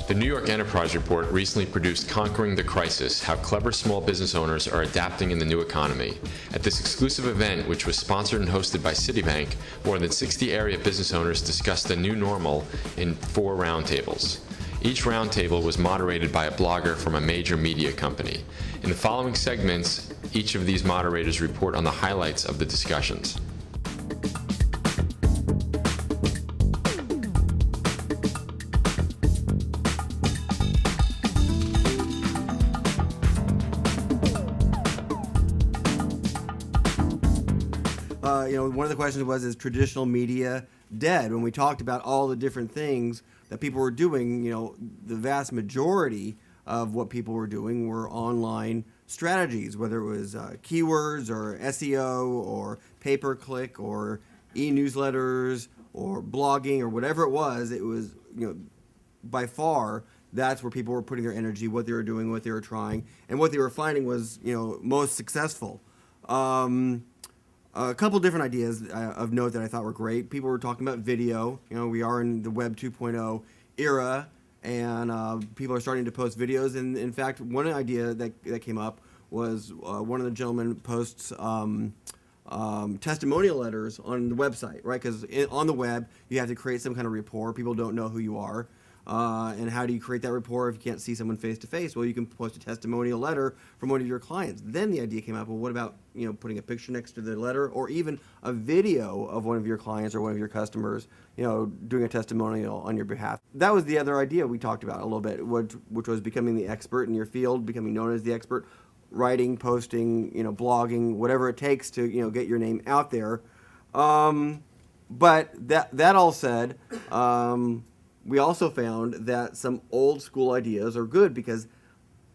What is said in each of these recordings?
The New York Enterprise Report recently produced Conquering the Crisis, How Clever Small Business Owners Are Adapting in the New Economy. At this exclusive event, which was sponsored and hosted by Citibank, more than 60 area business owners discussed the new normal in 4 roundtables. Each roundtable was moderated by a blogger from a major media company. In the following segments, each of these moderators report on the highlights of the discussions. One of the questions was, is traditional media dead? When we talked about all the different things that people were doing, the vast majority of what people were doing were online strategies, whether it was keywords or SEO or pay-per-click or e-newsletters or blogging or whatever it was, by far, that's where people were putting their energy, what they were doing, what they were trying, and what they were finding was, most successful. A couple different ideas of note that I thought were great. People were talking about video. We are in the Web 2.0 era, and people are starting to post videos. And in fact, one idea that came up was one of the gentlemen posts testimonial letters on the website, right? Because on the web, you have to create some kind of rapport. People don't know who you are. And how do you create that rapport if you can't see someone face to face? Well, you can post a testimonial letter from one of your clients. Then the idea came up, well, what about putting a picture next to the letter, or even a video of one of your clients or one of your customers, doing a testimonial on your behalf. That was the other idea we talked about a little bit, which was becoming the expert in your field, becoming known as the expert, writing, posting, blogging, whatever it takes to get your name out there. But that all said. We also found that some old school ideas are good because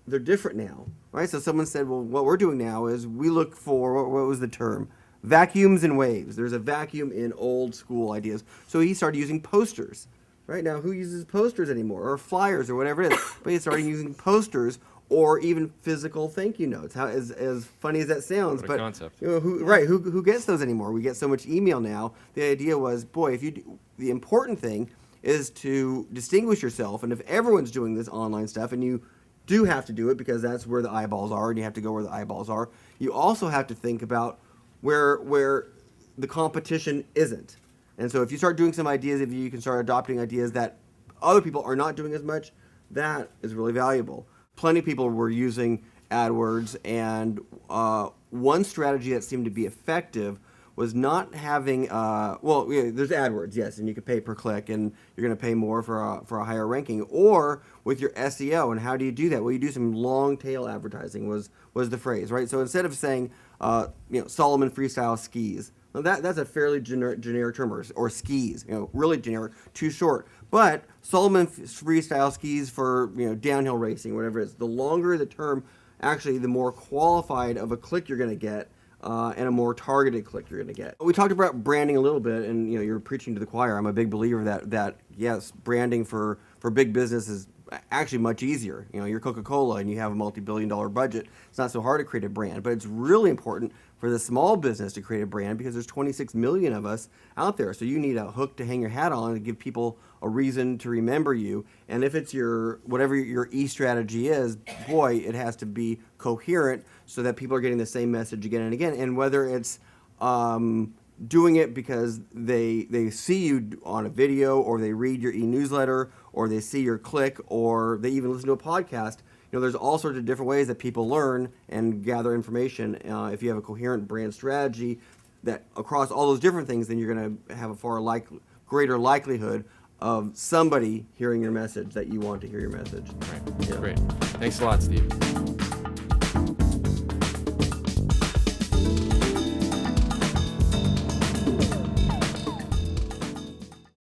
they're different now, right? So someone said, well, what we're doing now is we look for, what was the term? Vacuums and waves. There's a vacuum in old school ideas. So he started using posters. Right now, who uses posters anymore, or flyers or whatever it is? But he started using posters or even physical thank you notes. How as funny as that sounds, what a concept. Who gets those anymore? We get so much email now. The idea was, boy, the important thing is to distinguish yourself, and if everyone's doing this online stuff, and you do have to do it because that's where the eyeballs are, and you have to go where the eyeballs are, you also have to think about where the competition isn't. And so if you start doing some ideas, if you can start adopting ideas that other people are not doing as much, that is really valuable. Plenty of people were using AdWords, and one strategy that seemed to be effective was not having, there's AdWords, yes, and you can pay per click, and you're going to pay more for a higher ranking, or with your SEO. And how do you do that? Well, you do some long tail advertising was the phrase, right? So instead of saying, Solomon Freestyle Skis, well, that's a fairly generic term, or skis, really generic, too short. But Solomon Freestyle Skis for downhill racing, whatever it is. The longer the term, actually, the more qualified of a click you're going to get. And a more targeted click you're going to get. We talked about branding a little bit, and you're preaching to the choir. I'm a big believer that yes, branding for big business is actually much easier. You're Coca-Cola and you have a multi-billion-dollar budget. It's not so hard to create a brand, but it's really important for the small business to create a brand because there's 26 million of us out there. So you need a hook to hang your hat on to give people a reason to remember you. And if it's whatever your e-strategy is, boy, it has to be coherent so that people are getting the same message again and again. And whether it's doing it because they see you on a video, or they read your e-newsletter, or they see your click, or they even listen to a podcast. There's all sorts of different ways that people learn and gather information. If you have a coherent brand strategy that across all those different things, then you're going to have a far greater likelihood of somebody hearing your message that you want to hear your message. Right. Yeah. Great. Thanks a lot, Steve.